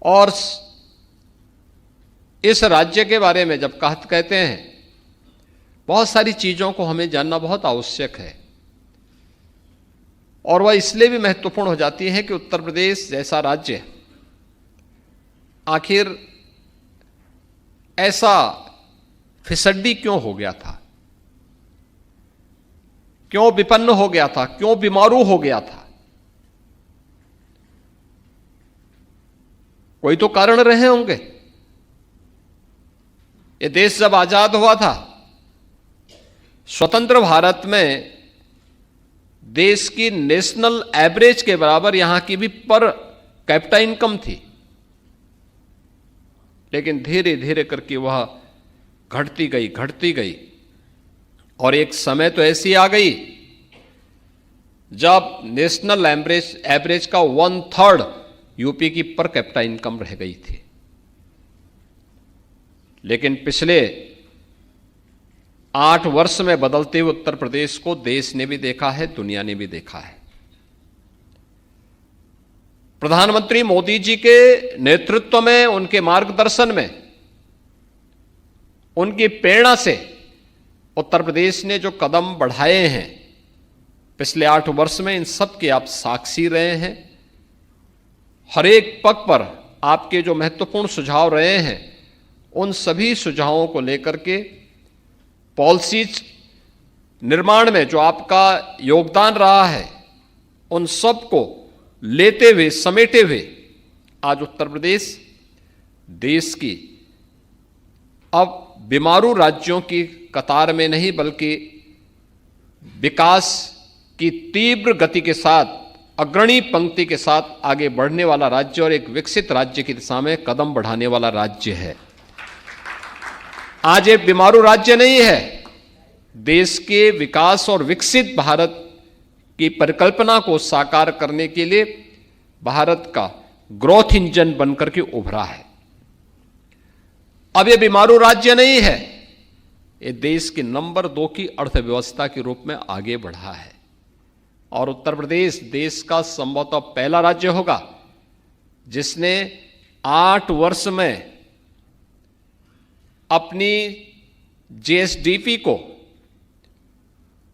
और इस राज्य के बारे में जब कहते हैं, बहुत सारी चीजों को हमें जानना बहुत आवश्यक है, और वह इसलिए भी महत्वपूर्ण हो जाती है कि उत्तर प्रदेश जैसा राज्य आखिर ऐसा फिसड्डी क्यों हो गया था, क्यों विपन्न हो गया था, क्यों बीमारू हो गया था। कोई तो कारण रहे होंगे। ये देश जब आजाद हुआ था, स्वतंत्र भारत में देश की नेशनल एवरेज के बराबर यहां की भी पर कैपिटा इनकम थी, लेकिन धीरे धीरे करके वह घटती गई और एक समय तो ऐसी आ गई जब नेशनल एवरेज का 1/3 यूपी की पर कैपिटा इनकम रह गई थी। लेकिन पिछले 8 वर्ष में बदलते हुए उत्तर प्रदेश को देश ने भी देखा है, दुनिया ने भी देखा है। प्रधानमंत्री मोदी जी के नेतृत्व में, उनके मार्गदर्शन में, उनकी प्रेरणा से उत्तर प्रदेश ने जो कदम बढ़ाए हैं पिछले 8 वर्ष में, इन सब के आप साक्षी रहे हैं। हर एक पग पर आपके जो महत्वपूर्ण सुझाव रहे हैं, उन सभी सुझावों को लेकर के पॉलिसीज निर्माण में जो आपका योगदान रहा है, उन सब को लेते हुए, समेटे हुए आज उत्तर प्रदेश देश की अब बीमारू राज्यों की कतार में नहीं, बल्कि विकास की तीव्र गति के साथ, अग्रणी पंक्ति के साथ आगे बढ़ने वाला राज्य और एक विकसित राज्य की दिशा में कदम बढ़ाने वाला राज्य है। आज एक बीमारू राज्य नहीं है। देश के विकास और विकसित भारत की परिकल्पना को साकार करने के लिए भारत का ग्रोथ इंजन बनकर के उभरा है। अब यह बीमारू राज्य नहीं है, ये देश की नंबर 2 की अर्थव्यवस्था के रूप में आगे बढ़ा है। और उत्तर प्रदेश देश का संभवतः पहला राज्य होगा जिसने 8 वर्ष में अपनी जीएसडीपी को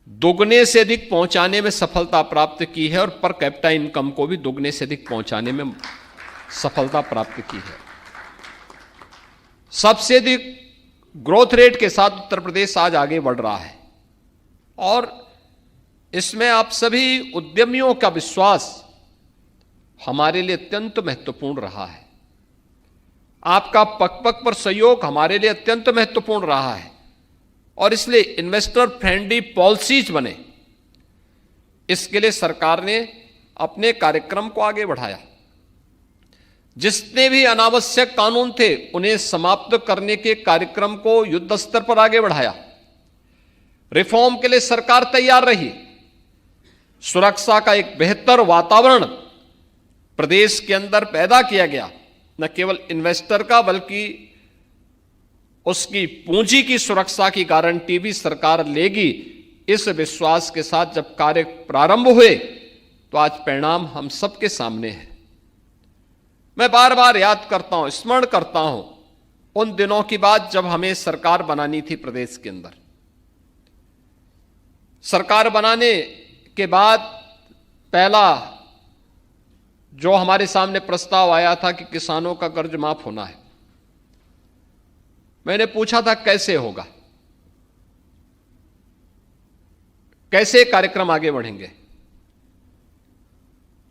दुगने से अधिक पहुंचाने में सफलता प्राप्त की है और पर कैपिटा इनकम को भी दुगने से अधिक पहुंचाने में सफलता प्राप्त की है। सबसे अधिक ग्रोथ रेट के साथ उत्तर प्रदेश आज आगे बढ़ रहा है और इसमें आप सभी उद्यमियों का विश्वास हमारे लिए अत्यंत महत्वपूर्ण रहा है। आपका पग पग पर सहयोग हमारे लिए अत्यंत महत्वपूर्ण रहा है और इसलिए इन्वेस्टर फ्रेंडली पॉलिसीज बने, इसके लिए सरकार ने अपने कार्यक्रम को आगे बढ़ाया। जितने भी अनावश्यक कानून थे उन्हें समाप्त करने के कार्यक्रम को युद्ध स्तर पर आगे बढ़ाया। रिफॉर्म के लिए सरकार तैयार रही। सुरक्षा का एक बेहतर वातावरण प्रदेश के अंदर पैदा किया गया, न केवल इन्वेस्टर का बल्कि उसकी पूंजी की सुरक्षा की गारंटी भी सरकार लेगी। इस विश्वास के साथ जब कार्य प्रारंभ हुए तो आज परिणाम हम सबके सामने है। मैं बार बार याद करता हूं, स्मरण करता हूं उन दिनों की बात जब हमें सरकार बनानी थी प्रदेश के अंदर। सरकार बनाने के बाद पहला जो हमारे सामने प्रस्ताव आया था कि किसानों का कर्ज माफ होना है। मैंने पूछा था कैसे होगा, कैसे कार्यक्रम आगे बढ़ेंगे।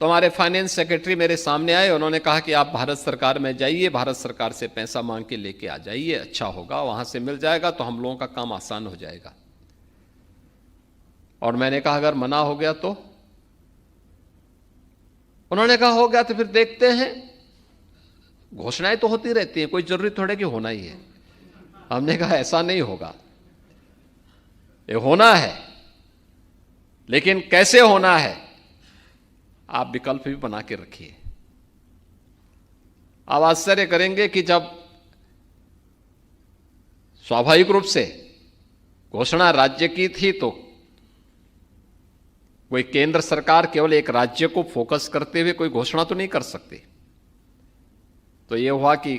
तो हमारे फाइनेंस सेक्रेटरी मेरे सामने आए, उन्होंने कहा कि आप भारत सरकार में जाइए, भारत सरकार से पैसा मांग के लेके आ जाइए, अच्छा होगा, वहां से मिल जाएगा तो हम लोगों का काम आसान हो जाएगा। और मैंने कहा अगर मना हो गया तो? उन्होंने कहा हो गया तो फिर देखते हैं, घोषणाएं तो होती रहती हैं, कोई जरूरी थोड़े कि होना ही है। हमने कहा ऐसा नहीं होगा, ये होना है, लेकिन कैसे होना है आप विकल्प भी बना के रखिए। आप आश्चर्य करेंगे कि जब स्वाभाविक रूप से घोषणा राज्य की थी तो कोई केंद्र सरकार केवल एक राज्य को फोकस करते हुए कोई घोषणा तो नहीं कर सकती। तो तो ये हुआ कि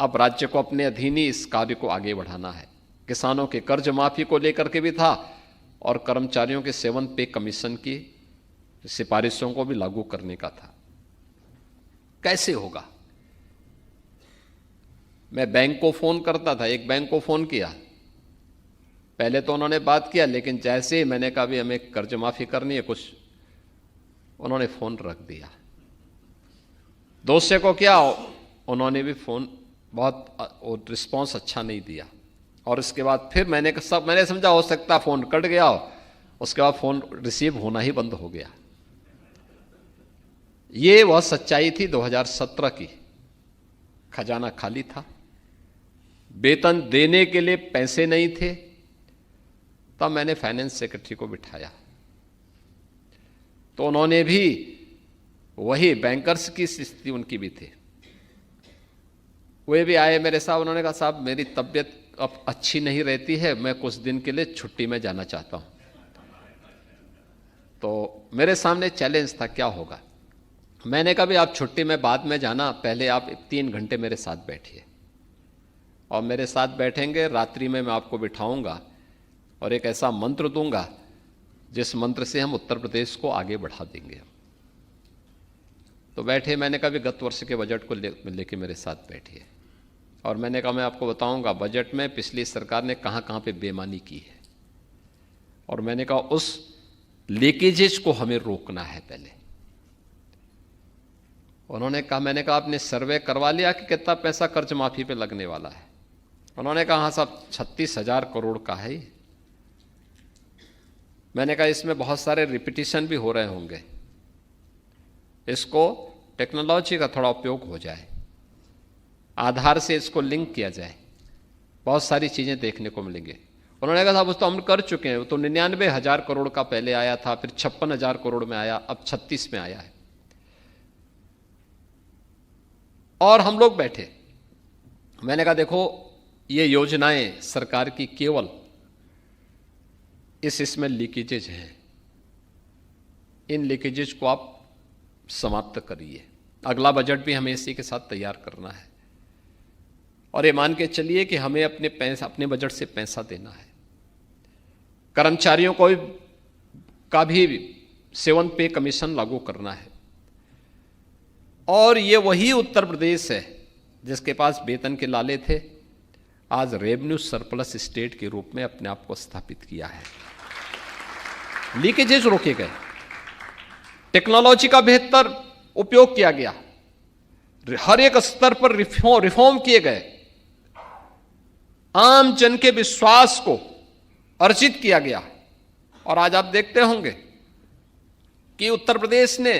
अब राज्य को अपने अधीन ही इस कार्य को आगे बढ़ाना है। किसानों के कर्ज माफी को लेकर के भी था और कर्मचारियों के 7 पे कमीशन की सिफारिशों को भी लागू करने का था। कैसे होगा? मैं बैंक को फोन करता था, एक बैंक को फोन किया, पहले तो उन्होंने बात किया, लेकिन जैसे ही मैंने कहा भी हमें कर्ज माफी करनी है कुछ, उन्होंने फोन रख दिया। दूसरे को क्या, उन्होंने भी फोन बहुत रिस्पांस अच्छा नहीं दिया। और उसके बाद फिर मैंने समझा हो सकता फोन कट गया हो, उसके बाद फोन रिसीव होना ही बंद हो गया। ये वह सच्चाई थी 2017 की। खजाना खाली था, वेतन देने के लिए पैसे नहीं थे। तब मैंने फाइनेंस सेक्रेटरी को बिठाया, तो उन्होंने भी वही बैंकर्स की स्थिति उनकी भी थी, वे भी आए मेरे साथ। उन्होंने कहा साहब मेरी तबीयत अब अच्छी नहीं रहती है, मैं कुछ दिन के लिए छुट्टी में जाना चाहता हूं। तो मेरे सामने चैलेंज था, क्या होगा? मैंने कहा भी आप छुट्टी में बाद में जाना, पहले आप 3 घंटे मेरे साथ बैठिए और मेरे साथ बैठेंगे, रात्रि में मैं आपको बिठाऊंगा और एक ऐसा मंत्र दूंगा जिस मंत्र से हम उत्तर प्रदेश को आगे बढ़ा देंगे। तो बैठे, मैंने कहा भी गत वर्ष के बजट को लेके मेरे साथ बैठिए और मैंने कहा मैं आपको बताऊंगा बजट में पिछली सरकार ने कहां कहां पे बेईमानी की है, और मैंने कहा उस लीकेजेस को हमें रोकना है पहले। उन्होंने कहा, मैंने कहा आपने सर्वे करवा लिया कि कितना पैसा कर्ज माफी पे लगने वाला है? उन्होंने कहा हाँ साहब 36,000 करोड़ का है। मैंने कहा इसमें बहुत सारे रिपीटिशन भी हो रहे होंगे, इसको टेक्नोलॉजी का थोड़ा उपयोग हो जाए, आधार से इसको लिंक किया जाए, बहुत सारी चीजें देखने को मिलेंगी। उन्होंने कहा साहब उस तो हम कर चुके हैं, वो तो 99,000 करोड़ का पहले आया था, फिर 56,000 करोड़ में आया, अब 36 में आया है। और हम लोग बैठे, मैंने कहा देखो ये योजनाएं सरकार की केवल इसमें लीकेजेज हैं, इन लीकेजेज को आप समाप्त करिए। अगला बजट भी हमें इसी के साथ तैयार करना है और ये मान के चलिए कि हमें अपने बजट से पैसा देना है। कर्मचारियों को का भी 7 पे कमीशन लागू करना है। और ये वही उत्तर प्रदेश है जिसके पास वेतन के लाले थे, आज रेवेन्यू सरप्लस स्टेट के रूप में अपने आप को स्थापित किया है। लीकेजेज रोके गए, टेक्नोलॉजी का बेहतर उपयोग किया गया, हर एक स्तर पर रिफॉर्म किए गए, आम जन के विश्वास को अर्जित किया गया। और आज आप देखते होंगे कि उत्तर प्रदेश ने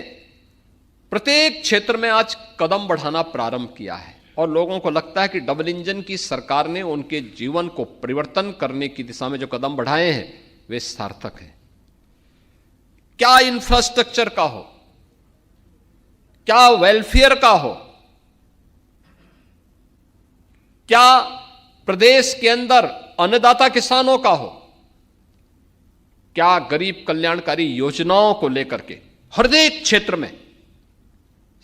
प्रत्येक क्षेत्र में आज कदम बढ़ाना प्रारंभ किया है और लोगों को लगता है कि डबल इंजन की सरकार ने उनके जीवन को परिवर्तन करने की दिशा में जो कदम बढ़ाए हैं वे सार्थक हैं। क्या इंफ्रास्ट्रक्चर का हो, क्या वेलफेयर का हो, क्या प्रदेश के अंदर अन्नदाता किसानों का हो, क्या गरीब कल्याणकारी योजनाओं को लेकर के हर एक क्षेत्र में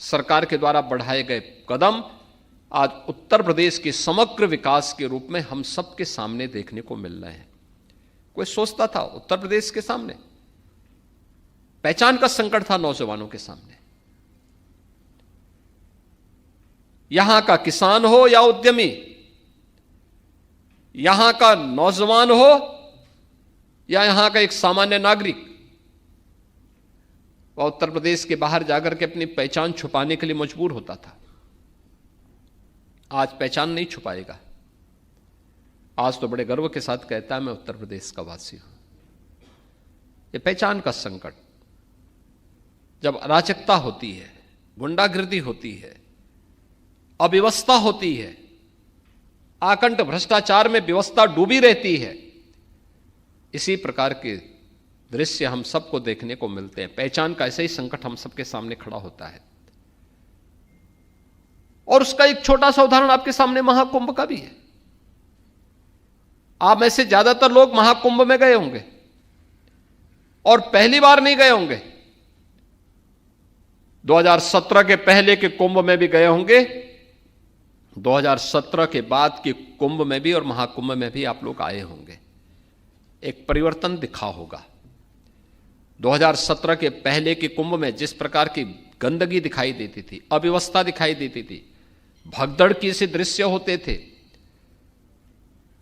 सरकार के द्वारा बढ़ाए गए कदम आज उत्तर प्रदेश के समग्र विकास के रूप में हम सबके सामने देखने को मिल रहे हैं। कोई सोचता था उत्तर प्रदेश के सामने पहचान का संकट था, नौजवानों के सामने। यहां का किसान हो या उद्यमी, यहां का नौजवान हो या यहां का एक सामान्य नागरिक, वह उत्तर प्रदेश के बाहर जाकर के अपनी पहचान छुपाने के लिए मजबूर होता था। आज पहचान नहीं छुपाएगा, आज तो बड़े गर्व के साथ कहता है मैं उत्तर प्रदेश का वासी हूं। यह पहचान का संकट, जब अराजकता होती है, गुंडागिर्दी होती है, अव्यवस्था होती है, आकंठ भ्रष्टाचार में व्यवस्था डूबी रहती है, इसी प्रकार के दृश्य हम सबको देखने को मिलते हैं। पहचान का ऐसा ही संकट हम सबके सामने खड़ा होता है। और उसका एक छोटा सा उदाहरण आपके सामने महाकुंभ का भी है। आप में से ज्यादातर लोग महाकुंभ में गए होंगे और पहली बार नहीं गए होंगे। 2017 के पहले के कुंभ में भी गए होंगे, 2017 के बाद के कुंभ में भी और महाकुंभ में भी आप लोग आए होंगे। एक परिवर्तन दिखा होगा। 2017 के पहले के कुंभ में जिस प्रकार की गंदगी दिखाई देती थी, अव्यवस्था दिखाई देती थी, भगदड़ के से दृश्य होते थे,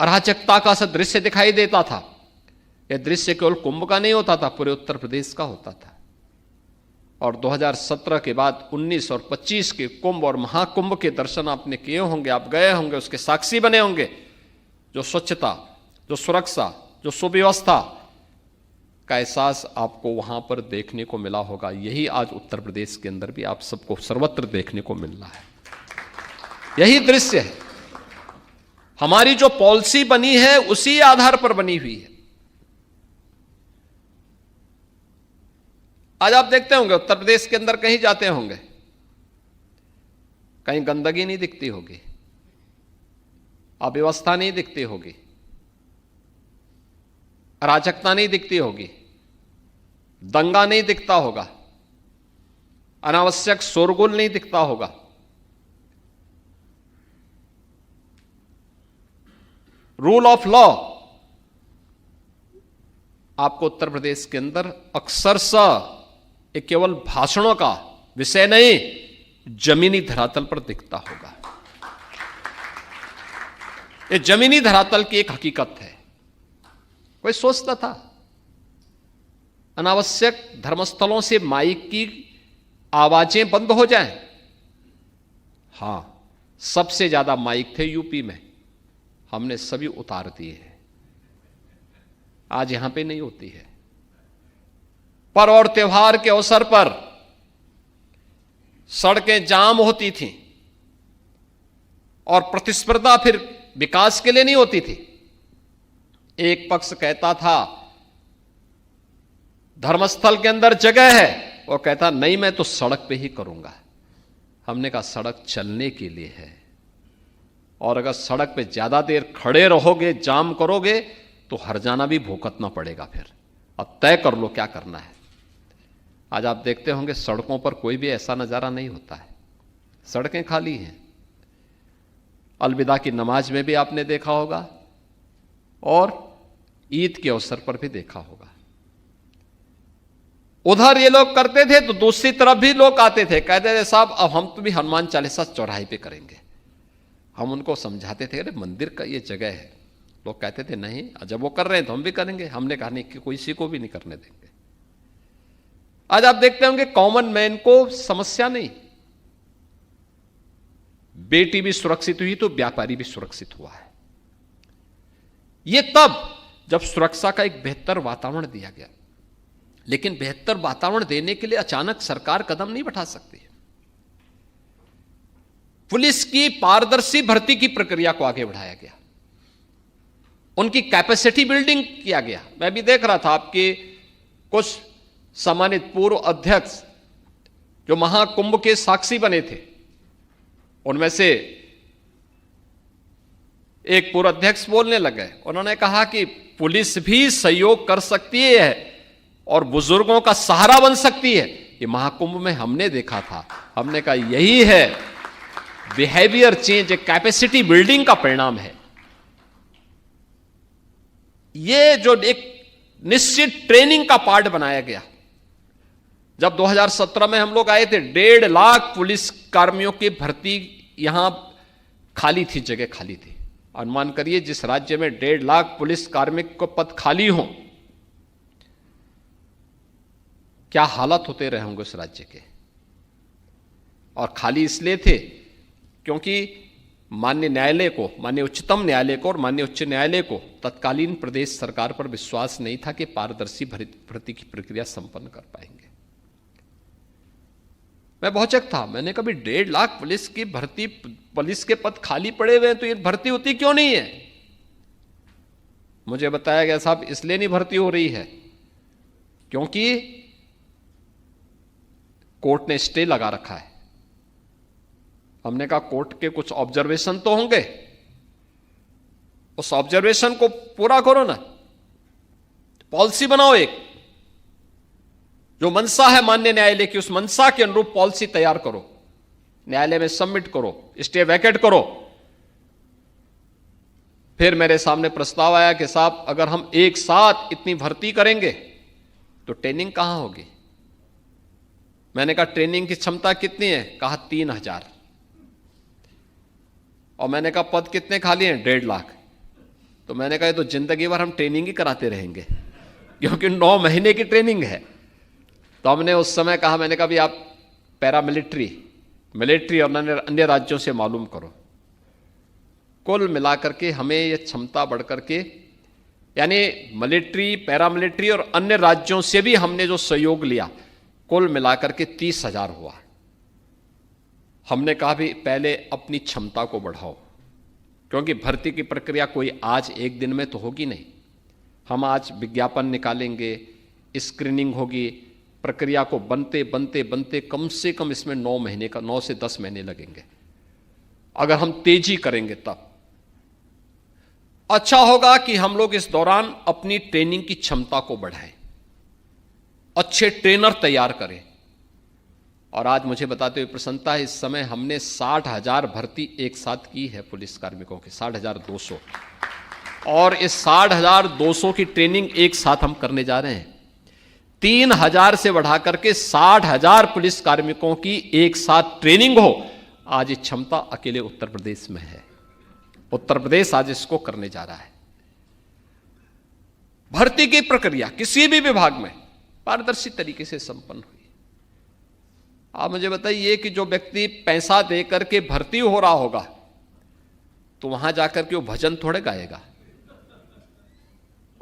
अराजकता का सा दृश्य दिखाई देता था। यह दृश्य केवल कुंभ का नहीं होता था, पूरे उत्तर प्रदेश का होता था। और 2017 के बाद 19 और 25 के कुंभ और महाकुंभ के दर्शन आपने किए होंगे, आप गए होंगे, उसके साक्षी बने होंगे। जो स्वच्छता, जो सुरक्षा, जो सुव्यवस्था का एहसास आपको वहां पर देखने को मिला होगा, यही आज उत्तर प्रदेश के अंदर भी आप सबको सर्वत्र देखने को मिल रहा है। यही दृश्य है। हमारी जो पॉलिसी बनी है उसी आधार पर बनी हुई है। आज आप देखते होंगे उत्तर प्रदेश के अंदर कहीं जाते होंगे, कहीं गंदगी नहीं दिखती होगी, अव्यवस्था नहीं दिखती होगी, अराजकता नहीं दिखती होगी, दंगा नहीं दिखता होगा, अनावश्यक शोरगुल नहीं दिखता होगा। रूल ऑफ लॉ आपको उत्तर प्रदेश के अंदर अक्सरशः एक केवल भाषणों का विषय नहीं, जमीनी धरातल पर दिखता होगा। ये जमीनी धरातल की एक हकीकत है। कोई सोचता था अनावश्यक धर्मस्थलों से माइक की आवाजें बंद हो जाएं? हां, सबसे ज्यादा माइक थे यूपी में, हमने सभी उतार दिए हैं। आज यहां पे नहीं होती है। पर्व और त्योहार के अवसर पर सड़कें जाम होती थीं और प्रतिस्पर्धा फिर विकास के लिए नहीं होती थी। एक पक्ष कहता था धर्मस्थल के अंदर जगह है, वो कहता नहीं मैं तो सड़क पे ही करूंगा। हमने कहा सड़क चलने के लिए है, और अगर सड़क पे ज्यादा देर खड़े रहोगे, जाम करोगे तो हर्जाना भी भुगतना पड़ेगा। फिर अब तय कर लो क्या करना है। आज आप देखते होंगे सड़कों पर कोई भी ऐसा नजारा नहीं होता है, सड़कें खाली हैं। अलविदा की नमाज में भी आपने देखा होगा और ईद के अवसर पर भी देखा होगा। उधर ये लोग करते थे तो दूसरी तरफ भी लोग आते थे, कहते थे साहब अब हम तो भी हनुमान चालीसा चौराहे पे करेंगे। हम उनको समझाते थे अरे मंदिर का ये जगह है। लोग कहते थे नहीं, जब वो कर रहे हैं तो हम भी करेंगे। हमने कहा नहीं कि किसी को भी नहीं करने देंगे। आज आप देखते होंगे कॉमन मैन को समस्या नहीं, बेटी भी सुरक्षित हुई तो व्यापारी भी सुरक्षित हुआ है। ये तब जब सुरक्षा का एक बेहतर वातावरण दिया गया। लेकिन बेहतर वातावरण देने के लिए अचानक सरकार कदम नहीं बढ़ा सकती। पुलिस की पारदर्शी भर्ती की प्रक्रिया को आगे बढ़ाया गया, उनकी कैपेसिटी बिल्डिंग किया गया। मैं भी देख रहा था आपके कुछ सम्मानित पूर्व अध्यक्ष जो महाकुंभ के साक्षी बने थे, उनमें से एक पूर्व अध्यक्ष बोलने लगे। उन्होंने कहा कि पुलिस भी सहयोग कर सकती है और बुजुर्गों का सहारा बन सकती है। ये महाकुंभ में हमने देखा था। हमने कहा यही है बिहेवियर चेंज, कैपेसिटी बिल्डिंग का परिणाम है। ये जो एक निश्चित ट्रेनिंग का पार्ट बनाया गया। जब 2017 में हम लोग आए थे, 1.5 लाख पुलिस कर्मियों की भर्ती यहां खाली थी, जगह खाली थी। अनुमान करिए जिस राज्य में 1.5 लाख पुलिस कार्मिक को पद खाली हो, क्या हालत होते रहे होंगे उस राज्य के। और खाली इसलिए थे क्योंकि माननीय न्यायालय को, माननीय उच्चतम न्यायालय को और माननीय उच्च न्यायालय को तत्कालीन प्रदेश सरकार पर विश्वास नहीं था कि पारदर्शी भर्ती की प्रक्रिया संपन्न कर पाएंगे। मैं भौचक था, मैंने कभी 1.5 लाख पुलिस की भर्ती, पुलिस के पद खाली पड़े हुए हैं तो ये भर्ती होती क्यों नहीं है। मुझे बताया गया साहब इसलिए नहीं भर्ती हो रही है क्योंकि कोर्ट ने स्टे लगा रखा है। हमने कहा कोर्ट के कुछ ऑब्जर्वेशन तो होंगे, उस ऑब्जर्वेशन को पूरा करो ना, पॉलिसी बनाओ एक जो मंशा है माननीय न्यायालय की, उस मंशा के अनुरूप पॉलिसी तैयार करो, न्यायालय में सबमिट करो, स्टे वैकेट करो। फिर मेरे सामने प्रस्ताव आया कि साहब अगर हम एक साथ इतनी भर्ती करेंगे तो ट्रेनिंग कहां होगी। मैंने कहा ट्रेनिंग की क्षमता कितनी है, कहा 3000। और मैंने कहा पद कितने खाली हैं, 1.5 लाख। तो मैंने कहा ये तो जिंदगी भर हम ट्रेनिंग ही कराते रहेंगे, क्योंकि 9 महीने की ट्रेनिंग है। तो हमने उस समय कहा, मैंने कहा भी आप मिलिट्री और अन्य राज्यों से मालूम करो। कुल मिलाकर के हमें यह क्षमता बढ़कर के, यानी मिलिट्री, पैरामिलिट्री और अन्य राज्यों से भी हमने जो सहयोग लिया, कुल मिलाकर के 30,000 हुआ। हमने कहा भी पहले अपनी क्षमता को बढ़ाओ, क्योंकि भर्ती की प्रक्रिया कोई आज एक दिन में तो होगी नहीं। हम आज विज्ञापन निकालेंगे, स्क्रीनिंग होगी, प्रक्रिया को बनते बनते बनते कम से कम इसमें 9 से 10 महीने लगेंगे। अगर हम तेजी करेंगे तब अच्छा होगा कि हम लोग इस दौरान अपनी ट्रेनिंग की क्षमता को बढ़ाएं, अच्छे ट्रेनर तैयार करें। और आज मुझे बताते हुए प्रसन्नता है, इस समय हमने 60,000 भर्ती एक साथ की है पुलिस कार्मिकों की, 60,200। और इस 60,200 की ट्रेनिंग एक साथ हम करने जा रहे हैं। 3,000 से बढ़ाकर के 60,000 पुलिस कार्मिकों की एक साथ ट्रेनिंग हो, आज ये क्षमता अकेले उत्तर प्रदेश में है। उत्तर प्रदेश आज इसको करने जा रहा है। भर्ती की प्रक्रिया किसी भी विभाग में पारदर्शी तरीके से संपन्न हुई। आप मुझे बताइए कि जो व्यक्ति पैसा देकर के भर्ती हो रहा होगा, तो वहां जाकर के वो भजन थोड़े गाएगा।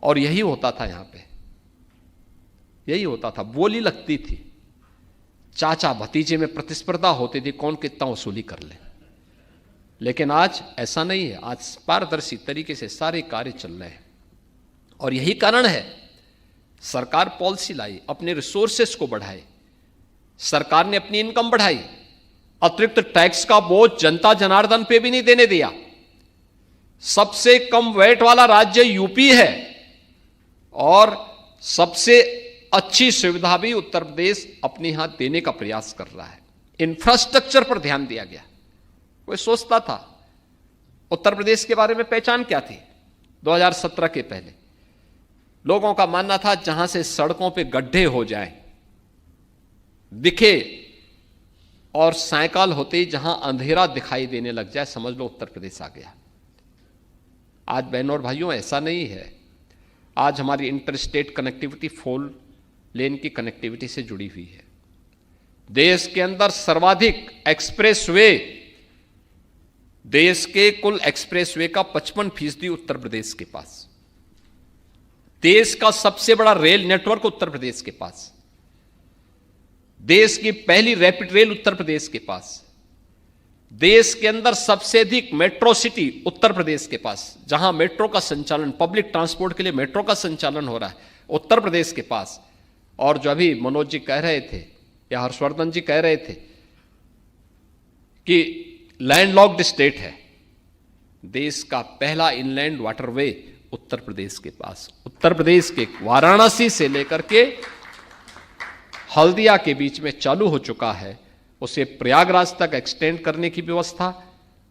और यही होता था, यहां पे यही होता था, बोली लगती थी, चाचा भतीजे में प्रतिस्पर्धा होती थी, कौन कितना वसूली कर ले। लेकिन आज ऐसा नहीं है, आज पारदर्शी तरीके से सारे कार्य चल रहे हैं। और यही कारण है सरकार पॉलिसी लाई, अपने रिसोर्सेस को बढ़ाए, सरकार ने अपनी इनकम बढ़ाई, अतिरिक्त टैक्स का बोझ जनता जनार्दन पे भी नहीं देने दिया। सबसे कम वैट वाला राज्य यूपी है और सबसे अच्छी सुविधा भी उत्तर प्रदेश अपने यहां देने का प्रयास कर रहा है। इंफ्रास्ट्रक्चर पर ध्यान दिया गया। कोई सोचता था उत्तर प्रदेश के बारे में पहचान क्या थी 2017 के पहले? लोगों का मानना था जहां से सड़कों पे गड्ढे हो जाएं, दिखे और सायकाल होते ही जहां अंधेरा दिखाई देने लग जाए, समझ लो उत्तर प्रदेश आ गया। आज बहनों और भाइयों ऐसा नहीं है। आज हमारी इंटर स्टेट कनेक्टिविटी 4 लेन की कनेक्टिविटी से जुड़ी हुई है। देश के अंदर सर्वाधिक एक्सप्रेसवे, देश के कुल एक्सप्रेसवे का 55% उत्तर प्रदेश के पास। देश का सबसे बड़ा रेल नेटवर्क उत्तर प्रदेश के पास। देश की पहली रैपिड रेल उत्तर प्रदेश के पास। देश के अंदर सबसे अधिक मेट्रो सिटी उत्तर प्रदेश के पास, जहां मेट्रो का संचालन, पब्लिक ट्रांसपोर्ट के लिए मेट्रो का संचालन हो रहा है, उत्तर प्रदेश के पास। और जो अभी मनोज जी कह रहे थे या हर्षवर्धन जी कह रहे थे कि लैंडलॉक्ड स्टेट है, देश का पहला इनलैंड वाटरवे उत्तर प्रदेश के पास। उत्तर प्रदेश के वाराणसी से लेकर के हल्दिया के बीच में चालू हो चुका है, उसे प्रयागराज तक एक्सटेंड करने की व्यवस्था।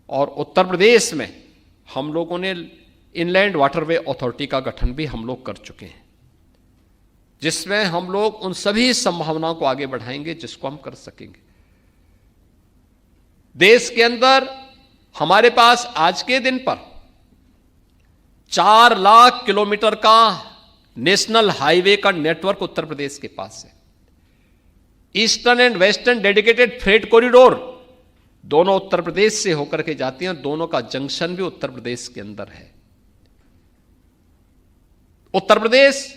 और उत्तर प्रदेश में हम लोगों ने इनलैंड वाटरवे अथॉरिटी का गठन भी हम लोग कर चुके हैं, जिसमें हम लोग उन सभी संभावनाओं को आगे बढ़ाएंगे जिसको हम कर सकेंगे। देश के अंदर हमारे पास आज के दिन पर 4 लाख किलोमीटर का नेशनल हाईवे का नेटवर्क उत्तर प्रदेश के पास है। Eastern and western dedicated freight corridor दोनों उत्तर प्रदेश से होकर के जाती हैं, दोनों का जंक्शन भी उत्तर प्रदेश के अंदर है। उत्तर प्रदेश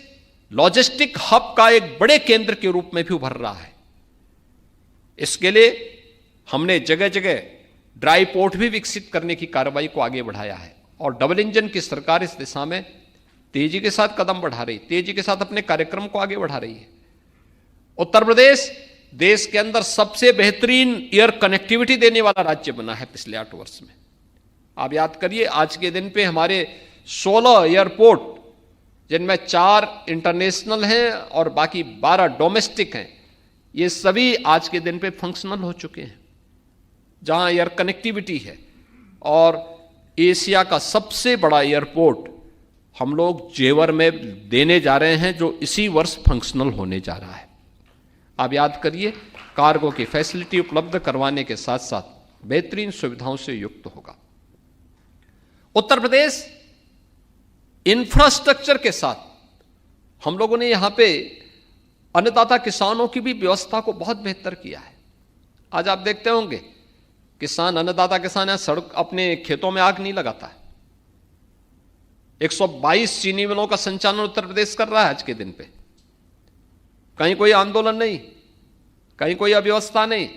लॉजिस्टिक हब का एक बड़े केंद्र के रूप में भी उभर रहा है। इसके लिए हमने जगह जगह ड्राई पोर्ट भी विकसित करने की कार्रवाई को आगे बढ़ाया है। और डबल इंजन की सरकार इस दिशा में तेजी के साथ कदम बढ़ा रही, तेजी के साथ अपने कार्यक्रम को आगे बढ़ा रही है। उत्तर प्रदेश देश के अंदर सबसे बेहतरीन एयर कनेक्टिविटी देने वाला राज्य बना है पिछले 8 वर्ष में। आप याद करिए, आज के दिन पे हमारे 16 एयरपोर्ट, जिनमें 4 इंटरनेशनल हैं और बाकी 12 डोमेस्टिक हैं, ये सभी आज के दिन पे फंक्शनल हो चुके हैं, जहां एयर कनेक्टिविटी है। और एशिया का सबसे बड़ा एयरपोर्ट हम लोग जेवर में देने जा रहे हैं, जो इसी वर्ष फंक्शनल होने जा रहा है। आप याद करिए, कार्गो की फैसिलिटी उपलब्ध करवाने के साथ साथ बेहतरीन सुविधाओं से युक्त होगा। उत्तर प्रदेश इंफ्रास्ट्रक्चर के साथ हम लोगों ने यहां पे अन्नदाता किसानों की भी व्यवस्था को बहुत बेहतर किया है। आज आप देखते होंगे, किसान, अन्नदाता किसान यहां सड़क, अपने खेतों में आग नहीं लगाता है। 122 चीनी मिलों का संचालन उत्तर प्रदेश कर रहा है आज के दिन पे। कहीं कोई आंदोलन नहीं, कहीं कोई अव्यवस्था नहीं।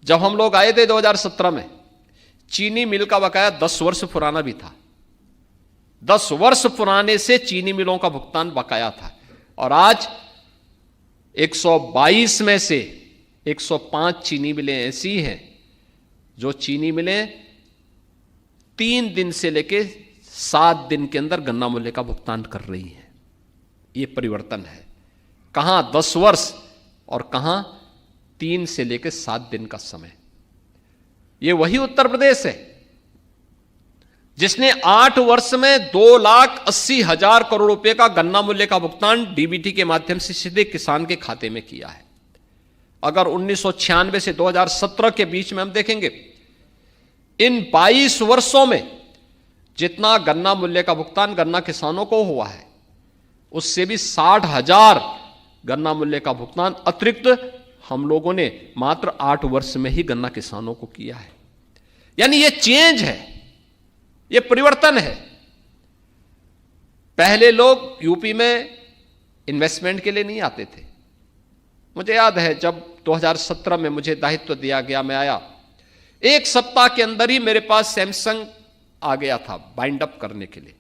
जब हम लोग आए थे 2017 में, चीनी मिल का बकाया 10 वर्ष पुराना भी था। 10 वर्ष पुराने से चीनी मिलों का भुगतान बकाया था, और आज 122 में से 105 चीनी मिलें ऐसी हैं जो चीनी मिलें 3 दिन से लेकर 7 दिन के अंदर गन्ना मूल्य का भुगतान कर रही हैं। यह परिवर्तन है। कहां 10 वर्ष और कहां 3 से लेकर 7 दिन का समय। यह वही उत्तर प्रदेश है जिसने 8 वर्ष में 2,80,000 करोड़ रुपए का गन्ना मूल्य का भुगतान डीबीटी के माध्यम से सीधे किसान के खाते में किया है। अगर 1996 से 2017 के बीच में हम देखेंगे, इन 22 वर्षों में जितना गन्ना मूल्य का भुगतान गन्ना किसानों को हुआ है, उससे भी 60,000 गन्ना मूल्य का भुगतान अतिरिक्त हम लोगों ने मात्र 8 वर्ष में ही गन्ना किसानों को किया है। यानी यह चेंज है, यह परिवर्तन है। पहले लोग यूपी में इन्वेस्टमेंट के लिए नहीं आते थे। मुझे याद है, जब 2017 में मुझे दायित्व दिया गया, मैं आया, 1 सप्ताह के अंदर ही मेरे पास सैमसंग आ गया था बाइंड अप करने के लिए।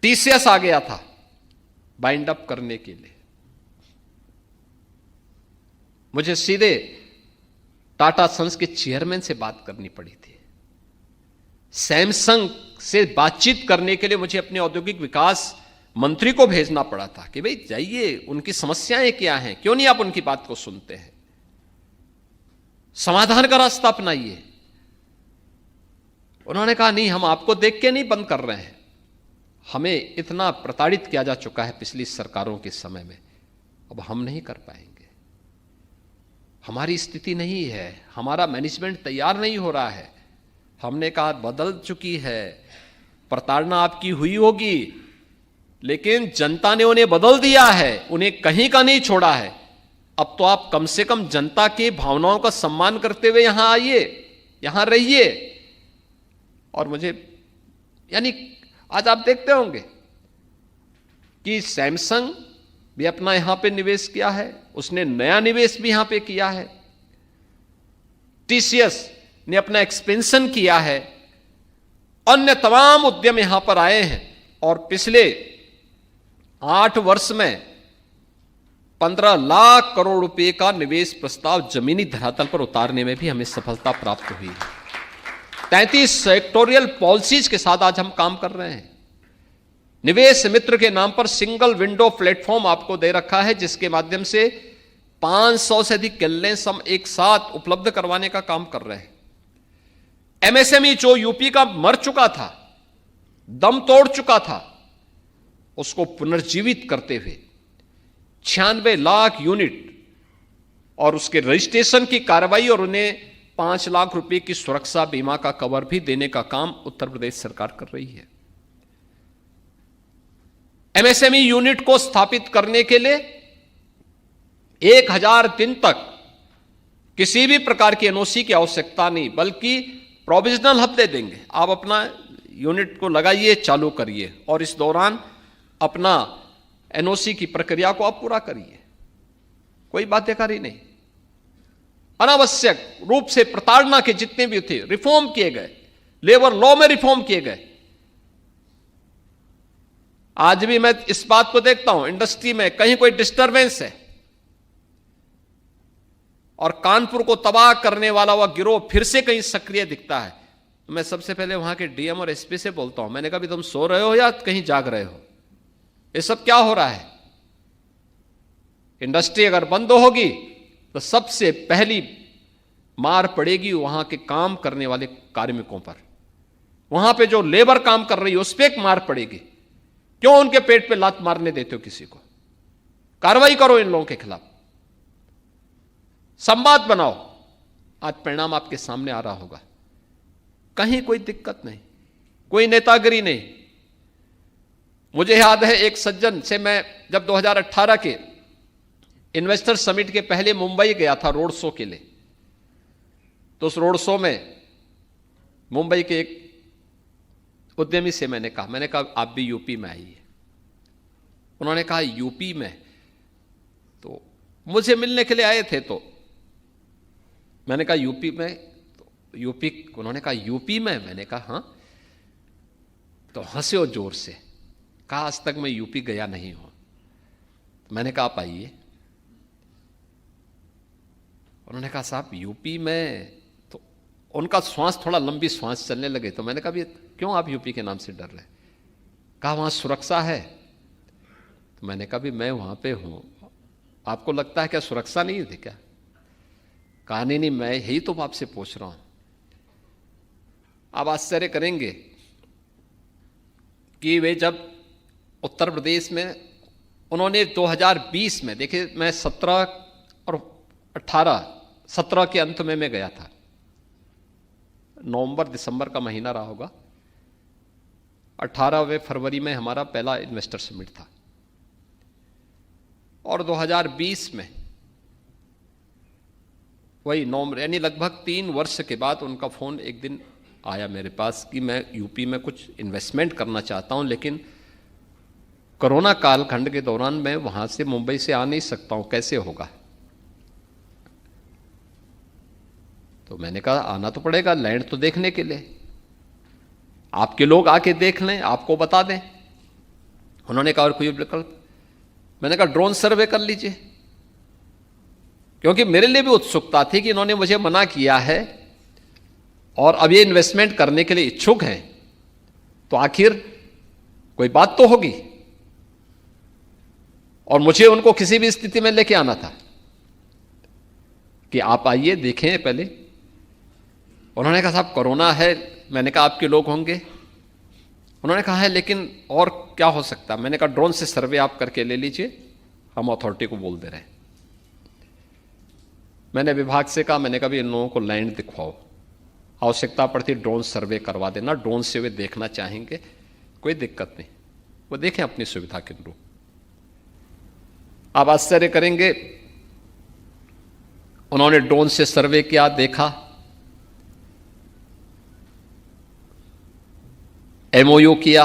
टीसीएस आ गया था बाइंड अप करने के लिए। मुझे सीधे टाटा सन्स के चेयरमैन से बात करनी पड़ी थी। सैमसंग से बातचीत करने के लिए मुझे अपने औद्योगिक विकास मंत्री को भेजना पड़ा था कि भाई जाइए, उनकी समस्याएं क्या हैं, क्यों नहीं आप उनकी बात को सुनते हैं, समाधान का रास्ता अपनाइए। उन्होंने कहा नहीं, हम आपको देख के नहीं बंद कर रहे हैं, हमें इतना प्रताड़ित किया जा चुका है पिछली सरकारों के समय में, अब हम नहीं कर पाएंगे, हमारी स्थिति नहीं है, हमारा मैनेजमेंट तैयार नहीं हो रहा है। हमने कहा बदल चुकी है, प्रताड़ना आपकी हुई होगी, लेकिन जनता ने उन्हें बदल दिया है, उन्हें कहीं का नहीं छोड़ा है। अब तो आप कम से कम जनता की भावनाओं का सम्मान करते हुए यहां आइए, यहां रहिए। और मुझे, यानी आज आप देखते होंगे कि सैमसंग भी अपना यहां पे निवेश किया है, उसने नया निवेश भी यहां पे किया है। टीसीएस ने अपना एक्सपेंशन किया है, अन्य तमाम उद्यम यहां पर आए हैं, और पिछले 8 वर्ष में 15 लाख करोड़ रुपए का निवेश प्रस्ताव जमीनी धरातल पर उतारने में भी हमें सफलता प्राप्त हुई है। 33 सेक्टोरियल पॉलिसीज के साथ आज हम काम कर रहे हैं। निवेश मित्र के नाम पर सिंगल विंडो प्लेटफॉर्म आपको दे रखा है, जिसके माध्यम से 500 से अधिक कैलेंस हम एक साथ उपलब्ध करवाने का काम कर रहे हैं। एमएसएमई जो यूपी का मर चुका था, दम तोड़ चुका था, उसको पुनर्जीवित करते हुए 96 लाख यूनिट और उसके रजिस्ट्रेशन की कार्रवाई और उन्हें 5 लाख रुपए की सुरक्षा बीमा का कवर भी देने का काम उत्तर प्रदेश सरकार कर रही है। एमएसएमई यूनिट को स्थापित करने के लिए 1000 दिन तक किसी भी प्रकार की एनओसी की आवश्यकता नहीं, बल्कि प्रोविजनल हफ्ते देंगे। आप अपना यूनिट को लगाइए, चालू करिए, और इस दौरान अपना एनओसी की प्रक्रिया को आप पूरा करिए, कोई बाध्यकारी नहीं। अनावश्यक रूप से प्रताड़ना के जितने भी थे रिफॉर्म किए गए, लेबर लॉ में रिफॉर्म किए गए। आज भी मैं इस बात को देखता हूं, इंडस्ट्री में कहीं कोई डिस्टरबेंस है और कानपुर को तबाह करने वाला वह गिरोह फिर से कहीं सक्रिय दिखता है, तो मैं सबसे पहले वहां के डीएम और एसपी से बोलता हूं, मैंने कहा भी तुम सो रहे हो या कहीं जाग रहे हो, ये सब क्या हो रहा है? इंडस्ट्री अगर बंद होगी तो सबसे पहली मार पड़ेगी वहां के काम करने वाले कार्मिकों पर, वहां पे जो लेबर काम कर रही है उस पर एक मार पड़ेगी। क्यों उनके पेट पे लात मारने देते हो किसी को? कार्रवाई करो इन लोगों के खिलाफ, संवाद बनाओ। आज परिणाम आपके सामने आ रहा होगा। कहीं कोई दिक्कत नहीं, कोई नेतागिरी नहीं। मुझे याद है एक सज्जन से मैं जब 2018 के इन्वेस्टर समिट के पहले मुंबई गया था रोड शो के लिए, तो उस रोड शो में मुंबई के एक उद्यमी से मैंने कहा आप भी यूपी में आइए। उन्होंने कहा यूपी में? तो मुझे मिलने के लिए आए थे, तो मैंने कहा यूपी में? तो यूपी, उन्होंने कहा यूपी में? मैंने कहा हां। तो हंसे और जोर से, कहा आज तक मैं यूपी गया नहीं हूं। तो मैंने कहा आप आइए। उन्होंने कहा साहब यूपी में? तो उनका श्वास थोड़ा लंबी श्वास चलने लगे। तो मैंने कहा क्यों आप यूपी के नाम से डर रहे? कहा वहां सुरक्षा है। तो मैंने कहा भी मैं वहां पे हूं, आपको लगता है क्या सुरक्षा नहीं थी क्या? कहा नहीं, मैं यही तो आपसे पूछ रहा हूं। आप आश्चर्य करेंगे कि वे जब उत्तर प्रदेश में उन्होंने 2020 में, देखिए मैं 17 और 18, 17 के अंत में मैं गया था, नवंबर दिसंबर का महीना रहा होगा। 18वें फरवरी में हमारा पहला इन्वेस्टर समिट था, और 2020 में वही नवंबर, यानी लगभग 3 वर्ष के बाद उनका फोन एक दिन आया मेरे पास कि मैं यूपी में कुछ इन्वेस्टमेंट करना चाहता हूं, लेकिन कोरोना कालखंड के दौरान मैं वहां से मुंबई से आ नहीं सकता हूं, कैसे होगा? तो मैंने कहा आना तो पड़ेगा, लैंड तो देखने के लिए, आपके लोग आके देख लें, आपको बता दें। उन्होंने कहा और कोई विकल्प? मैंने कहा ड्रोन सर्वे कर लीजिए, क्योंकि मेरे लिए भी उत्सुकता थी कि इन्होंने मुझे मना किया है और अब ये इन्वेस्टमेंट करने के लिए इच्छुक हैं, तो आखिर कोई बात तो होगी, और मुझे उनको किसी भी स्थिति में लेके आना था कि आप आइए देखें पहले। उन्होंने कहा साहब कोरोना है। मैंने कहा आपके लोग होंगे? उन्होंने कहा है, लेकिन और क्या हो सकता है? मैंने कहा ड्रोन से सर्वे आप करके ले लीजिए, हम अथॉरिटी को बोल दे रहे हैं। मैंने विभाग से कहा, मैंने कहा भी इन लोगों को लैंड दिखवाओ, आवश्यकता पड़ती ड्रोन सर्वे करवा देना, ड्रोन से वे देखना चाहेंगे, कोई दिक्कत नहीं, वो देखें अपनी सुविधा के अनुरूप। आप आश्चर्य करेंगे, उन्होंने ड्रोन से सर्वे किया, देखा, एमओयू किया,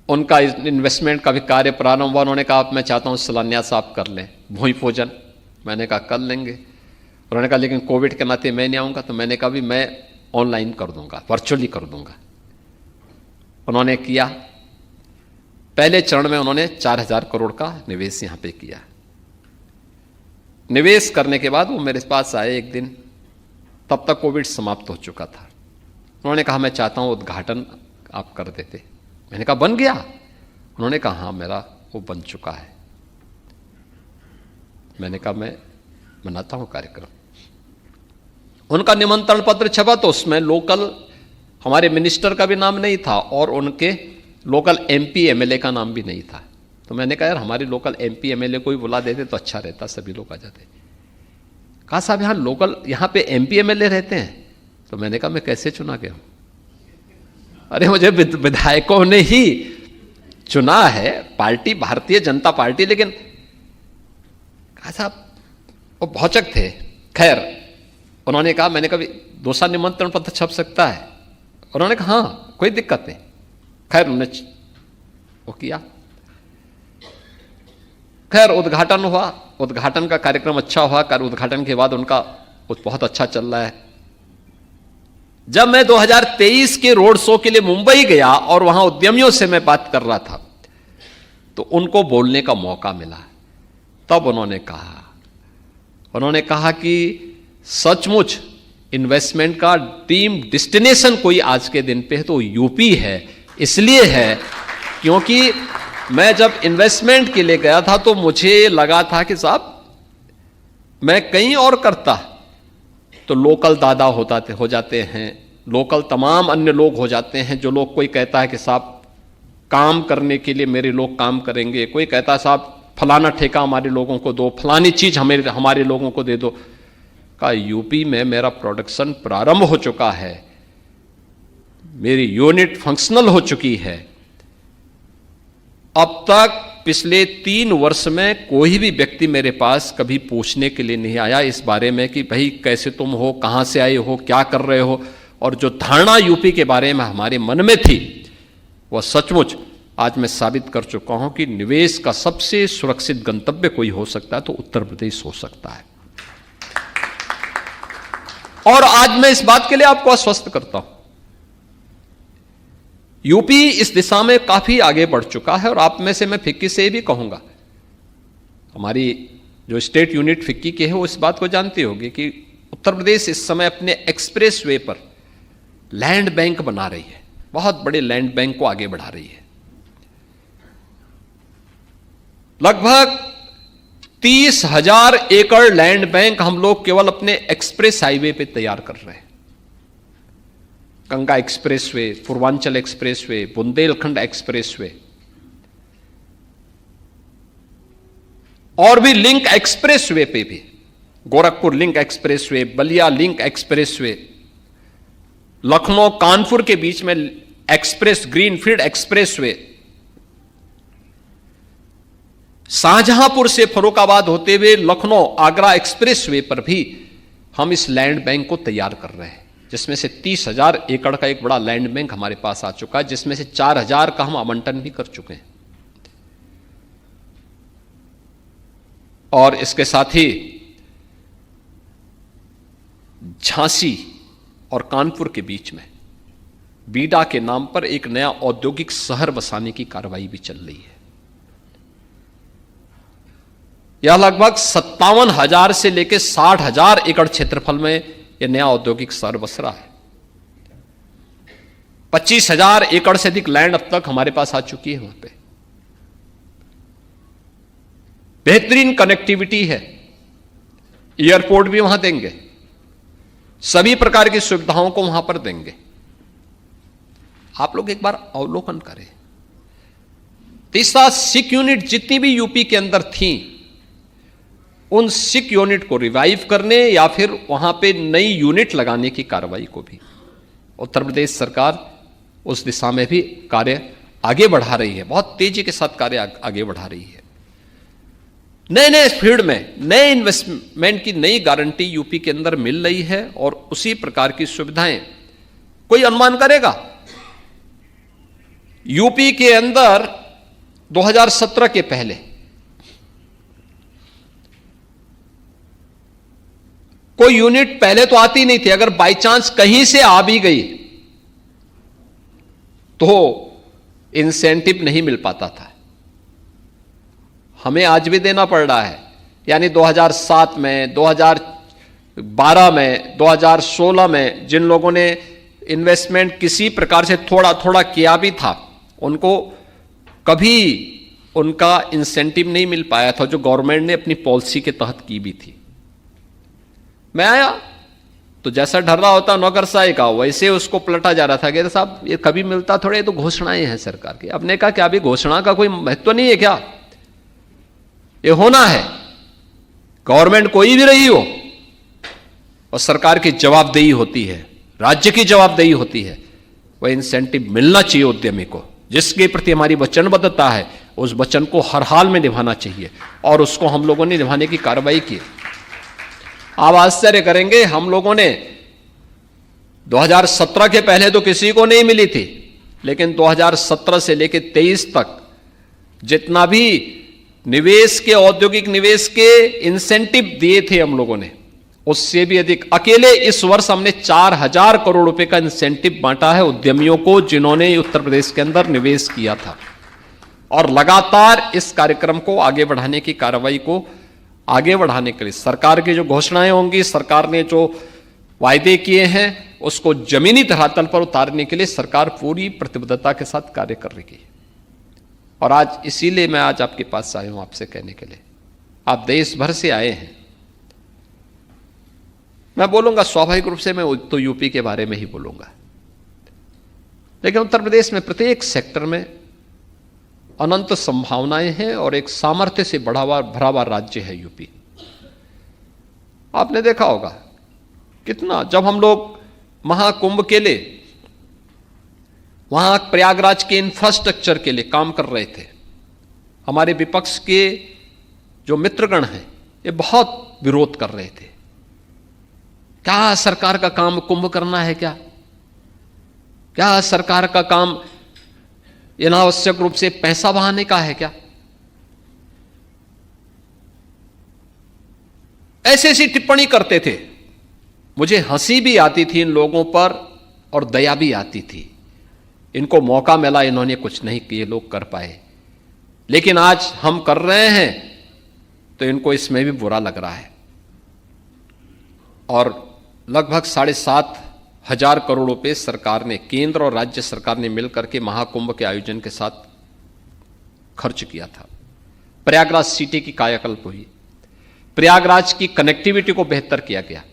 उनका इन्वेस्टमेंट का भी कार्य प्रारंभ हुआ। उन्होंने कहा मैं चाहता हूं शिलान्यास आप कर लें, भूमि पूजन। मैंने कहा कर लेंगे। उन्होंने कहा लेकिन कोविड के नाते मैं नहीं आऊंगा। तो मैंने कहा भी मैं ऑनलाइन कर दूंगा, वर्चुअली कर दूंगा। उन्होंने किया। पहले चरण में उन्होंने 4000 करोड़ का निवेश यहां पे किया। निवेश करने के बाद वो मेरे पास आए एक दिन, तब तक कोविड समाप्त हो चुका था। उन्होंने कहा मैं चाहता हूं उद्घाटन आप कर देते। मैंने कहा बन गया? उन्होंने कहा हाँ मेरा वो बन चुका है। मैंने कहा मैं मनाता हूं कार्यक्रम। उनका निमंत्रण पत्र छपा तो उसमें लोकल हमारे मिनिस्टर का भी नाम नहीं था और उनके लोकल एमपी एमएलए का नाम भी नहीं था। तो मैंने कहा यार हमारे लोकल एमपी एमएलए को ही बुला देते तो अच्छा रहता, सभी लोग आ जाते। कहा साहब यहां लोकल, यहां पे एमपी एमएलए रहते हैं। तो मैंने कहा मैं कैसे चुना गया हूं? अरे मुझे विधायकों ने ही चुना है, पार्टी भारतीय जनता पार्टी। लेकिन कहा साहब वो भौचक थे। खैर उन्होंने कहा, मैंने कहा दूसरा निमंत्रण पत्र छप सकता है? उन्होंने कहा हाँ कोई दिक्कत नहीं। खैर उन्होंने वो किया। खैर उद्घाटन हुआ, उद्घाटन का कार्यक्रम अच्छा हुआ। उद्घाटन के बाद उनका बहुत अच्छा चल रहा है। जब मैं 2023 के रोड शो के लिए मुंबई गया और वहां उद्यमियों से मैं बात कर रहा था तो उनको बोलने का मौका मिला। तब उन्होंने कहा कि सचमुच इन्वेस्टमेंट का ड्रीम डेस्टिनेशन कोई आज के दिन पे है तो यूपी है। इसलिए है क्योंकि मैं जब इन्वेस्टमेंट के लिए गया था तो मुझे लगा था कि साहब मैं कहीं और करता तो लोकल दादा हो जाते हैं, लोकल तमाम अन्य लोग हो जाते हैं। जो लोग, कोई कहता है कि साहब काम करने के लिए मेरे लोग काम करेंगे, कोई कहता है साहब फलाना ठेका हमारे लोगों को दो, फलानी चीज हमारे लोगों को दे दो। का यूपी में मेरा प्रोडक्शन प्रारंभ हो चुका है, मेरी यूनिट फंक्शनल हो चुकी है। अब तक पिछले 3 वर्ष में कोई भी व्यक्ति मेरे पास कभी पूछने के लिए नहीं आया इस बारे में कि भाई कैसे तुम हो, कहां से आए हो, क्या कर रहे हो। और जो धारणा यूपी के बारे में हमारे मन में थी वह सचमुच आज मैं साबित कर चुका हूं कि निवेश का सबसे सुरक्षित गंतव्य कोई हो सकता है तो उत्तर प्रदेश हो सकता है। और आज मैं इस बात के लिए आपको आश्वस्त करता हूं, यूपी इस दिशा में काफी आगे बढ़ चुका है। और आप में से मैं फिक्की से भी कहूंगा, हमारी जो स्टेट यूनिट फिक्की के है वो इस बात को जानती होगी कि उत्तर प्रदेश इस समय अपने एक्सप्रेस वे पर लैंड बैंक बना रही है, बहुत बड़े लैंड बैंक को आगे बढ़ा रही है। लगभग 30,000 एकड़ लैंड बैंक हम लोग केवल अपने एक्सप्रेस हाईवे पे तैयार कर रहे हैं। Ganga expressway, Purvanchal expressway, Bundelkhand expressway और भी लिंक एक्सप्रेसवे पे भी, Gorakhpur link expressway, Ballia link expressway, Lucknow Kanpur के बीच में एक्सप्रेस ग्रीनफील्ड एक्सप्रेसवे, शाहजहांपुर से फर्रुखाबाद होते हुए लखनऊ आगरा एक्सप्रेसवे पर भी हम इस लैंड बैंक को तैयार कर रहे हैं, जिसमें से 30,000 एकड़ का एक बड़ा लैंड बैंक हमारे पास आ चुका है, जिसमें से 4,000 का हम आवंटन भी कर चुके हैं। और इसके साथ ही झांसी और कानपुर के बीच में बीडा के नाम पर एक नया औद्योगिक शहर बसाने की कार्रवाई भी चल रही है। यह लगभग 57,000 से लेकर 60,000 एकड़ क्षेत्रफल में यह नया औद्योगिक शहर बस रहा है। 25,000 एकड़ से अधिक लैंड अब तक हमारे पास आ चुकी है। वहां पे बेहतरीन कनेक्टिविटी है, एयरपोर्ट भी वहां देंगे, सभी प्रकार की सुविधाओं को वहां पर देंगे। आप लोग एक बार अवलोकन करें, तीसरा सिक यूनिट जितनी भी यूपी के अंदर थी, उन सिक यूनिट को रिवाइव करने या फिर वहां पे नई यूनिट लगाने की कार्रवाई को भी उत्तर प्रदेश सरकार उस दिशा में भी कार्य आगे बढ़ा रही है, बहुत तेजी के साथ कार्य आगे बढ़ा रही है। नए नए फील्ड में नए इन्वेस्टमेंट की नई गारंटी यूपी के अंदर मिल रही है और उसी प्रकार की सुविधाएं। कोई अनुमान करेगा यूपी के अंदर 2017 के पहले कोई यूनिट पहले तो आती नहीं थी, अगर बाई चांस कहीं से आ भी गई तो इंसेंटिव नहीं मिल पाता था। हमें आज भी देना पड़ रहा है। यानी 2007 में, 2012 में, 2016 में जिन लोगों ने इन्वेस्टमेंट किसी प्रकार से थोड़ा थोड़ा किया भी था, उनको कभी उनका इंसेंटिव नहीं मिल पाया था जो गवर्नमेंट ने अपनी पॉलिसी के तहत की भी थी। मैं आया तो जैसा डर रहा होता नौकरशाही का, वैसे उसको पलटा जा रहा था कि साहब ये कभी मिलता थोड़े, तो घोषणाएं हैं सरकार की। अपने कहा क्या अभी घोषणा का कोई महत्व नहीं है क्या? ये होना है, गवर्नमेंट कोई भी रही हो और सरकार की जवाबदेही होती है, राज्य की जवाबदेही होती है, वह इंसेंटिव मिलना चाहिए उद्यमी को। जिसके प्रति हमारी वचनबद्धता है उस वचन को हर हाल में निभाना चाहिए और उसको हम लोगों ने निभाने की कार्रवाई की। आप आश्चर्य करेंगे, हम लोगों ने 2017 के पहले तो किसी को नहीं मिली थी, लेकिन 2017 से लेकर 23 तक जितना भी निवेश के, औद्योगिक निवेश के इंसेंटिव दिए थे हम लोगों ने, उससे भी अधिक। अकेले इस वर्ष हमने 4,000 करोड़ रुपए का इंसेंटिव बांटा है उद्यमियों को जिन्होंने उत्तर प्रदेश के अंदर निवेश किया था। और लगातार इस कार्यक्रम को आगे बढ़ाने की कार्रवाई को आगे बढ़ाने के लिए सरकार की जो घोषणाएं होंगी, सरकार ने जो वायदे किए हैं उसको जमीनी धरातल पर उतारने के लिए सरकार पूरी प्रतिबद्धता के साथ कार्य कर रही है। और आज इसीलिए मैं आज आपके पास आया हूं आपसे कहने के लिए, आप देश भर से आए हैं। मैं बोलूंगा स्वाभाविक रूप से मैं तो यूपी के बारे में ही बोलूंगा, लेकिन उत्तर प्रदेश में प्रत्येक सेक्टर में अनंत संभावनाएं हैं और एक सामर्थ्य से भरा हुआ राज्य है यूपी। आपने देखा होगा कितना, जब हम लोग महाकुंभ के लिए वहां प्रयागराज के इंफ्रास्ट्रक्चर के लिए काम कर रहे थे, हमारे विपक्ष के जो मित्रगण हैं ये बहुत विरोध कर रहे थे। क्या सरकार का काम कुंभ करना है? क्या सरकार का काम अनावश्यक रूप से पैसा बहाने का है क्या? ऐसी ऐसी टिप्पणी करते थे। मुझे हंसी भी आती थी इन लोगों पर और दया भी आती थी। इनको मौका मिला, इन्होंने कुछ नहीं किए, लोग कर पाए। लेकिन आज हम कर रहे हैं तो इनको इसमें भी बुरा लग रहा है। और लगभग 7,500 करोड़ रुपए सरकार ने, केंद्र और राज्य सरकार ने मिलकर के महाकुंभ के आयोजन के साथ खर्च किया था। प्रयागराज सिटी की कायाकल्प हुई, प्रयागराज की कनेक्टिविटी को बेहतर किया गया।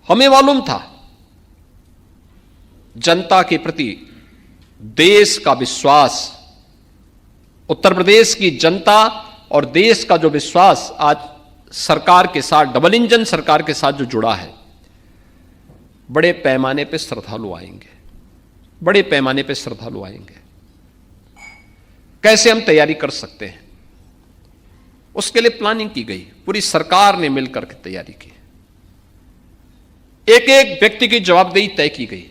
हमें मालूम था जनता के प्रति देश का विश्वास, उत्तर प्रदेश की जनता और देश का जो विश्वास आज सरकार के साथ, डबल इंजन सरकार के साथ जो जुड़ा है, बड़े पैमाने पे श्रद्धालु आएंगे, बड़े पैमाने पे श्रद्धालु आएंगे। कैसे हम तैयारी कर सकते हैं, उसके लिए प्लानिंग की गई, पूरी सरकार ने मिलकर के तैयारी की। एक एक व्यक्ति की जवाबदेही तय की गई,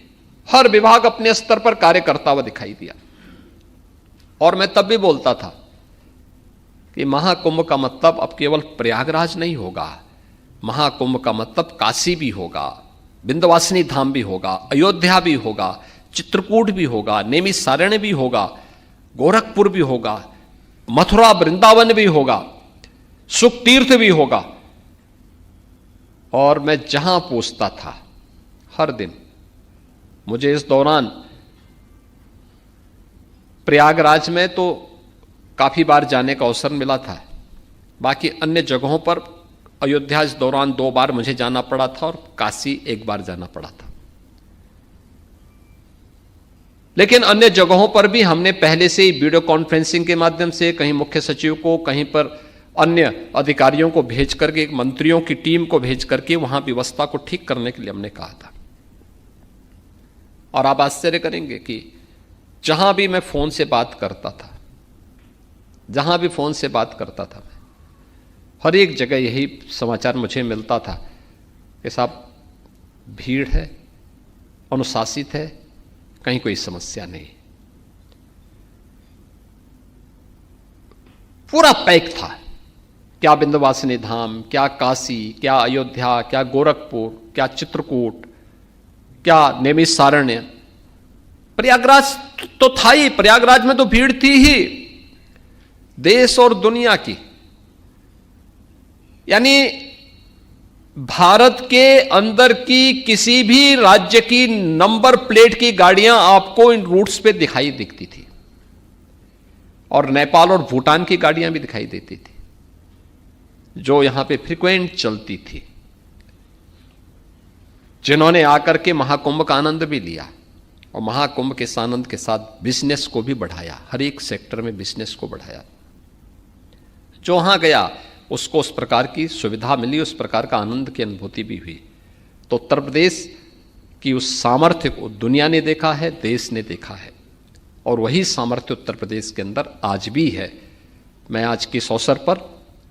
हर विभाग अपने स्तर पर कार्य करता हुआ दिखाई दिया। और मैं तब भी बोलता था कि महाकुंभ का मतलब अब केवल प्रयागराज नहीं होगा, महाकुंभ का मतलब काशी भी होगा, विंध्यवासिनी धाम भी होगा, अयोध्या भी होगा, चित्रकूट भी होगा, नैमिषारण्य भी होगा, गोरखपुर भी होगा, मथुरा वृंदावन भी होगा, सुख तीर्थ भी होगा। और मैं जहां पूछता था हर दिन, मुझे इस दौरान प्रयागराज में तो काफी बार जाने का अवसर मिला था, बाकी अन्य जगहों पर अयोध्या इस दौरान 2 बार मुझे जाना पड़ा था और काशी 1 बार जाना पड़ा था। लेकिन अन्य जगहों पर भी हमने पहले से ही वीडियो कॉन्फ्रेंसिंग के माध्यम से, कहीं मुख्य सचिव को, कहीं पर अन्य अधिकारियों को भेज करके, मंत्रियों की टीम को भेज करके वहां व्यवस्था को ठीक करने के लिए हमने कहा था। और आप आश्चर्य करेंगे कि जहां भी मैं फोन से बात करता था, जहां भी फोन से बात करता था, मैं हर एक जगह यही समाचार मुझे मिलता था कि साहब भीड़ है, अनुशासित है, कहीं कोई समस्या नहीं। पूरा पैक था। क्या विंध्यवासिनी धाम, क्या काशी, क्या अयोध्या, क्या गोरखपुर, क्या चित्रकूट, क्या नैमिषारण्य, प्रयागराज तो था ही। प्रयागराज में तो भीड़ थी ही देश और दुनिया की। यानी भारत के अंदर की किसी भी राज्य की नंबर प्लेट की गाड़ियां आपको इन रूट्स पे दिखाई दिखती थी, और नेपाल और भूटान की गाड़ियां भी दिखाई देती थी जो यहां पे फ्रीक्वेंट चलती थी, जिन्होंने आकर के महाकुंभ का आनंद भी लिया और महाकुंभ के आनंद के साथ बिजनेस को भी बढ़ाया, हर एक सेक्टर में बिजनेस को बढ़ाया। जो वहां गया उसको उस प्रकार की सुविधा मिली, उस प्रकार का आनंद की अनुभूति भी हुई। तो उत्तर प्रदेश की उस सामर्थ्य को दुनिया ने देखा है, देश ने देखा है, और वही सामर्थ्य उत्तर प्रदेश के अंदर आज भी है। मैं आज के इस अवसर पर,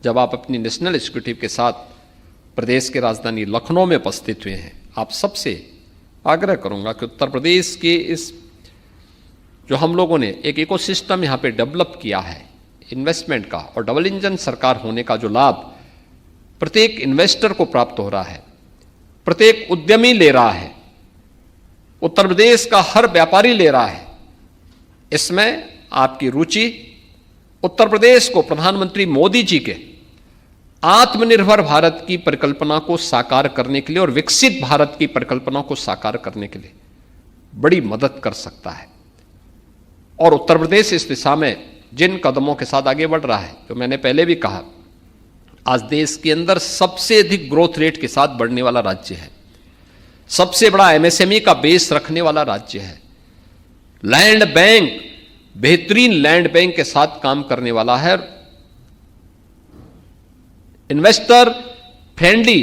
जब आप अपनी नेशनल एग्जीक्यूटिव के साथ प्रदेश के राजधानी लखनऊ में उपस्थित हुए हैं, आप सबसे आग्रह करूंगा कि उत्तर प्रदेश के इस जो हम लोगों ने एक इकोसिस्टम यहाँ पे डेवलप किया है इन्वेस्टमेंट का, और डबल इंजन सरकार होने का जो लाभ प्रत्येक इन्वेस्टर को प्राप्त हो रहा है, प्रत्येक उद्यमी ले रहा है, उत्तर प्रदेश का हर व्यापारी ले रहा है, इसमें आपकी रुचि उत्तर प्रदेश को प्रधानमंत्री मोदी जी के आत्मनिर्भर भारत की परिकल्पना को साकार करने के लिए और विकसित भारत की परिकल्पना को साकार करने के लिए बड़ी मदद कर सकता है। और उत्तर प्रदेश इस दिशा में जिन कदमों के साथ आगे बढ़ रहा है, तो मैंने पहले भी कहा, आज देश के अंदर सबसे अधिक ग्रोथ रेट के साथ बढ़ने वाला राज्य है, सबसे बड़ा एमएसएमई का बेस रखने वाला राज्य है, लैंड बैंक बेहतरीन लैंड बैंक के साथ काम करने वाला है, इन्वेस्टर फ्रेंडली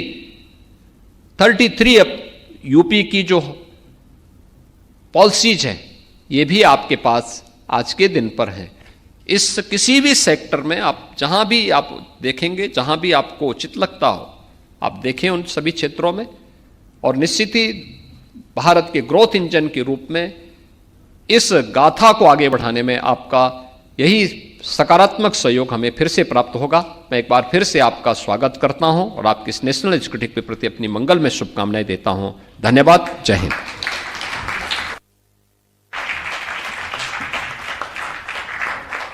33 यूपी की जो पॉलिसीज हैं ये भी आपके पास आज के दिन पर है। इस किसी भी सेक्टर में आप जहां भी आप देखेंगे, जहां भी आपको उचित लगता हो आप देखें उन सभी क्षेत्रों में, और निश्चित ही भारत के ग्रोथ इंजन के रूप में इस गाथा को आगे बढ़ाने में आपका यही सकारात्मक सहयोग हमें फिर से प्राप्त होगा। मैं एक बार फिर से आपका स्वागत करता हूं और आपकी इस नेशनल एजुकेटिव के प्रति अपनी मंगल में शुभकामनाएं देता हूं। धन्यवाद। जय हिंद।